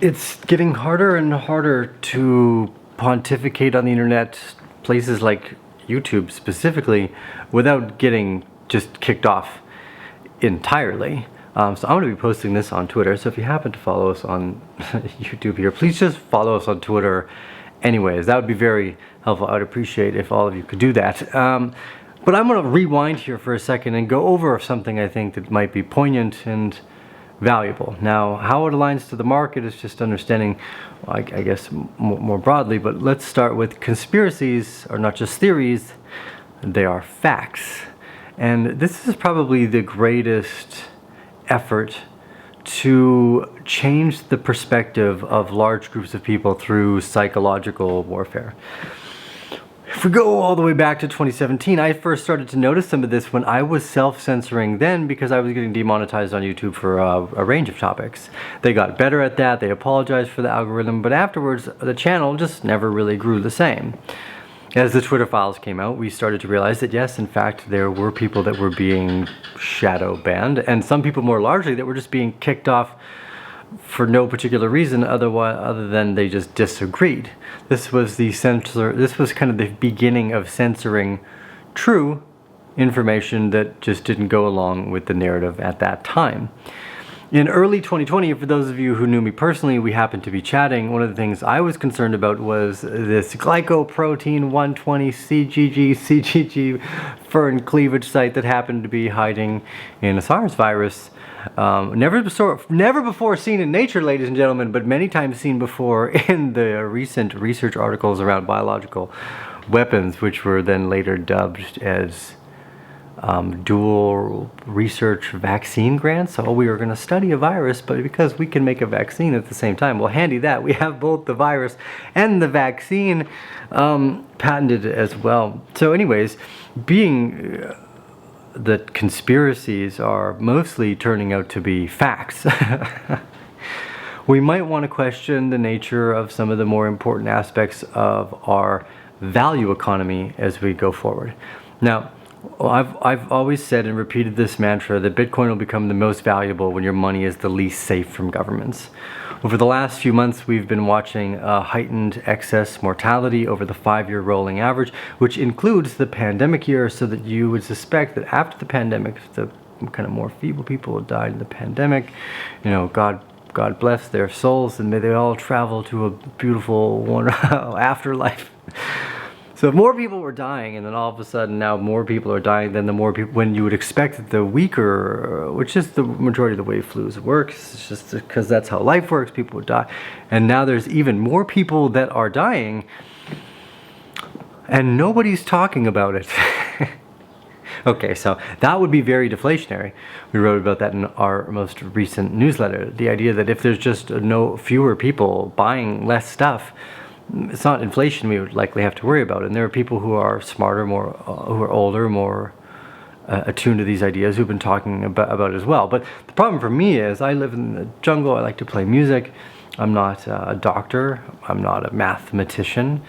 It's getting harder and harder to pontificate on the internet, places like YouTube specifically, without getting just kicked off entirely. So I'm going to be posting this on Twitter, so if you happen to follow us on YouTube here, please just follow us on Twitter anyways. That would be very helpful. I would appreciate if all of you could do that. But I'm going to rewind here for a second and go over something I think that might be poignant and valuable. Now, how it aligns to the market is just understanding, I guess, more broadly, but let's start with conspiracies are not just theories, they are facts. And this is probably the greatest effort to change the perspective of large groups of people through psychological warfare. If we go all the way back to 2017, I first started to notice some of this when I was self-censoring then because I was getting demonetized on YouTube for a range of topics. They got better at that, they apologized for the algorithm, but afterwards the channel just never really grew the same. As the Twitter files came out, we started to realize that yes, in fact, there were people that were being shadow banned, and some people more largely that were just being kicked off for no particular reason other than they just disagreed. This was kind of the beginning of censoring true information that just didn't go along with the narrative at that time. In early 2020, for those of you who knew me personally, we happened to be chatting. One of the things I was concerned about was this glycoprotein 120 CGG fern cleavage site that happened to be hiding in a SARS virus. Never before seen in nature, ladies and gentlemen, but many times seen before in the recent research articles around biological weapons, which were then later dubbed as dual research vaccine grants. So we were going to study a virus, but because we can make a vaccine at the same time, well, handy that. We have both the virus and the vaccine patented as well. So anyways, being that conspiracies are mostly turning out to be facts, we might want to question the nature of some of the more important aspects of our value economy as we go forward. Now, I've always said and repeated this mantra that Bitcoin will become the most valuable when your money is the least safe from governments. Over the last few months, we've been watching a heightened excess mortality over the 5-year rolling average, which includes the pandemic year, so that you would suspect that after the pandemic, the kind of more feeble people who died in the pandemic, you know, God bless their souls, and may they all travel to a beautiful afterlife. So if more people were dying, and then all of a sudden now more people are dying than the more people, when you would expect that the weaker, which is the majority of the way flus works, it's just because that's how life works, people would die. And now there's even more people that are dying, and nobody's talking about it. Okay, so that would be very deflationary. We wrote about that in our most recent newsletter. The idea that if there's just fewer people buying less stuff, it's not inflation we would likely have to worry about. And there are people who are smarter, who are older, more attuned to these ideas, who've been talking about it as well. But the problem for me is I live in the jungle. I like to play music. I'm not a doctor. I'm not a mathematician,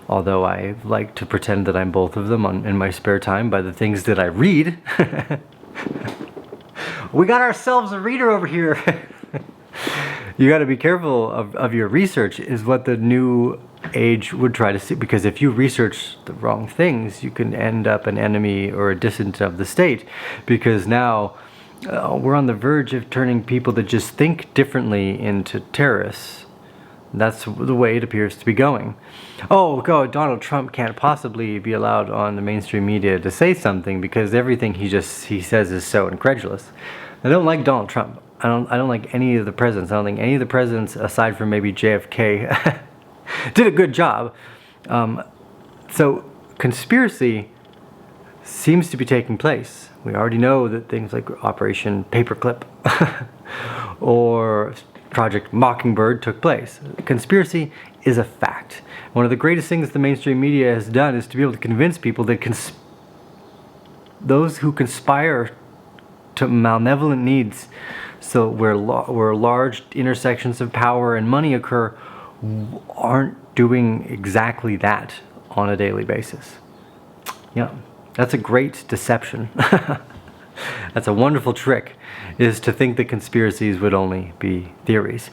although I like to pretend that I'm both of them in my spare time by the things that I read. We got ourselves a reader over here. You got to be careful of your research, is what the new age would try to see, because if you research the wrong things, you can end up an enemy or a dissident of the state, because now we're on the verge of turning people that just think differently into terrorists. That's the way it appears to be going. Oh God, Donald Trump can't possibly be allowed on the mainstream media to say something because everything he says is so incredulous. I don't like Donald Trump. I don't like any of the presidents. I don't think any of the presidents, aside from maybe JFK, did a good job. So conspiracy seems to be taking place. We already know that things like Operation Paperclip or Project Mockingbird took place. Conspiracy is a fact. One of the greatest things the mainstream media has done is to be able to convince people that those who conspire to malevolent needs, so where large intersections of power and money occur, aren't doing exactly that on a daily basis. Yeah, that's a great deception. That's a wonderful trick, is to think that conspiracies would only be theories.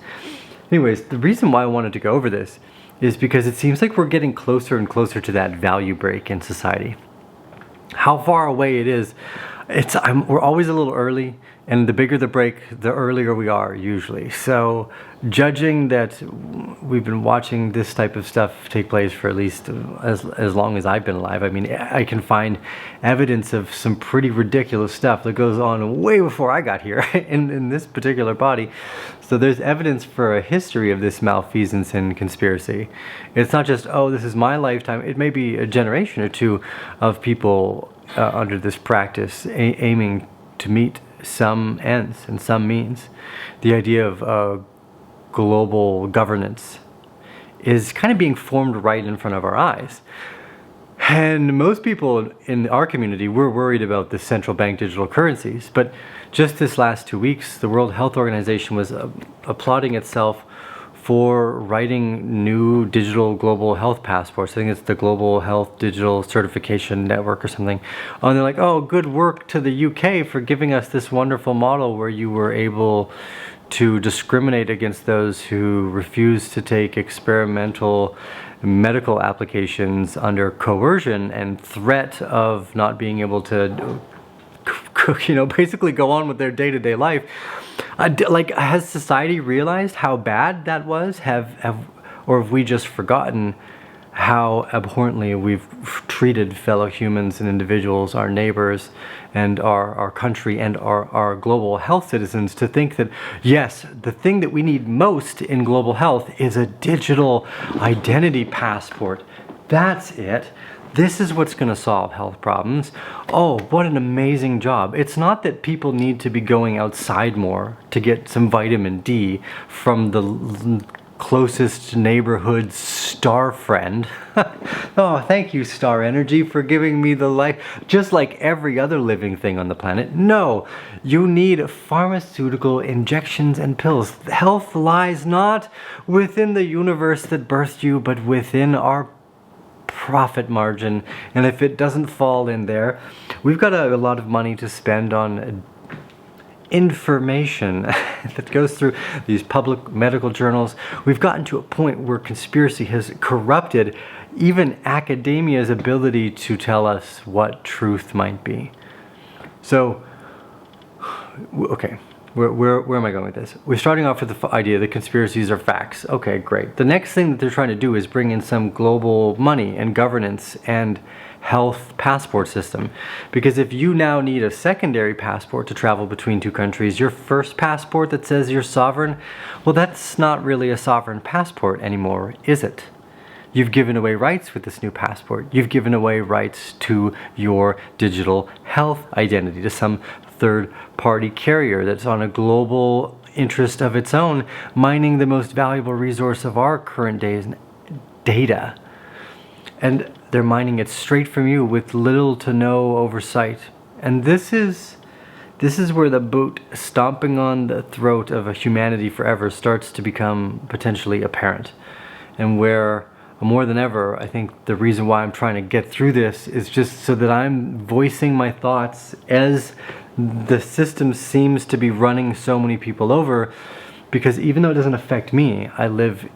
Anyways, the reason why I wanted to go over this is because it seems like we're getting closer and closer to that value break in society. How far away it is, we're always a little early, and the bigger the break, the earlier we are usually. So judging that we've been watching this type of stuff take place for at least as long as I've been alive, I mean, I can find evidence of some pretty ridiculous stuff that goes on way before I got here in this particular body. So there's evidence for a history of this malfeasance and conspiracy. It's not just, oh, this is my lifetime. It may be a generation or two of people under this practice aiming to meet some ends and some means. The idea of global governance is kind of being formed right in front of our eyes. And most people in our community, we're worried about the central bank digital currencies. But just this last 2 weeks, the World Health Organization was applauding itself for writing new digital global health passports. I think it's the Global Health Digital Certification Network or something. And they're like, oh, good work to the UK for giving us this wonderful model where you were able to discriminate against those who refuse to take experimental medical applications under coercion and threat of not being able to basically go on with their day-to-day life. Like, has society realized how bad that was? Or have we just forgotten how abhorrently we've treated fellow humans and individuals, our neighbors, and our country, and our global health citizens, to think that, yes, the thing that we need most in global health is a digital identity passport. That's it. This is what's going to solve health problems. Oh, what an amazing job. It's not that people need to be going outside more to get some vitamin D from the closest neighborhood star friend. Oh, thank you, Star Energy, for giving me the life, just like every other living thing on the planet. No, you need pharmaceutical injections and pills. Health lies not within the universe that birthed you, but within our profit margin. And if it doesn't fall in there, we've got a lot of money to spend on information that goes through these public medical journals. We've gotten to a point where conspiracy has corrupted even academia's ability to tell us what truth might be. So, okay, where am I going with this? We're starting off with the idea that conspiracies are facts. Okay, great. The next thing that they're trying to do is bring in some global money and governance and health passport system. Because if you now need a secondary passport to travel between two countries, your first passport that says you're sovereign, well, that's not really a sovereign passport anymore, is it? You've given away rights with this new passport. You've given away rights to your digital health identity to some third-party carrier that's on a global interest of its own, mining the most valuable resource of our current days, data. And they're mining it straight from you with little to no oversight. And this is where the boot stomping on the throat of a humanity forever starts to become potentially apparent. And where, more than ever, I think the reason why I'm trying to get through this is just so that I'm voicing my thoughts as the system seems to be running so many people over. Because even though it doesn't affect me, I live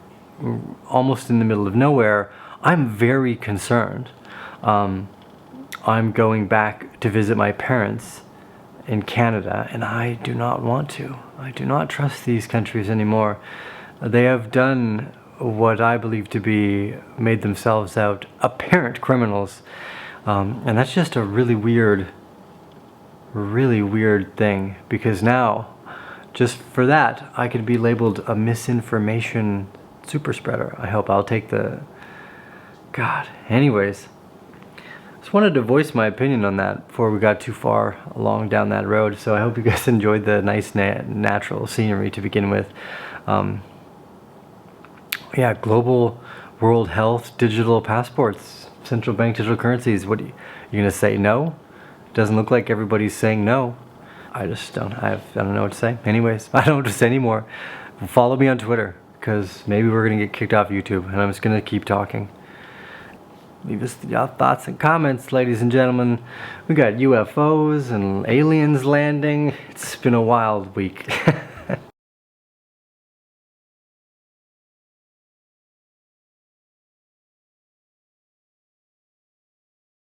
almost in the middle of nowhere, I'm very concerned. I'm going back to visit my parents in Canada, and I do not want to. I do not trust these countries anymore. They have done what I believe to be made themselves out apparent criminals. And that's just a really weird thing, because now, just for that, I could be labeled a misinformation super spreader. I hope I'll take the... God. Anyways, just wanted to voice my opinion on that before we got too far along down that road. So I hope you guys enjoyed the nice natural scenery to begin with. Yeah, global world health digital passports, central bank digital currencies. What are you gonna say? No? Doesn't look like everybody's saying no. I don't know what to say. Anyways, I don't know what to say anymore. Follow me on Twitter, because maybe we're gonna get kicked off YouTube, and I'm just gonna keep talking. Leave us your thoughts and comments, ladies and gentlemen. We got UFOs and aliens landing. It's been a wild week.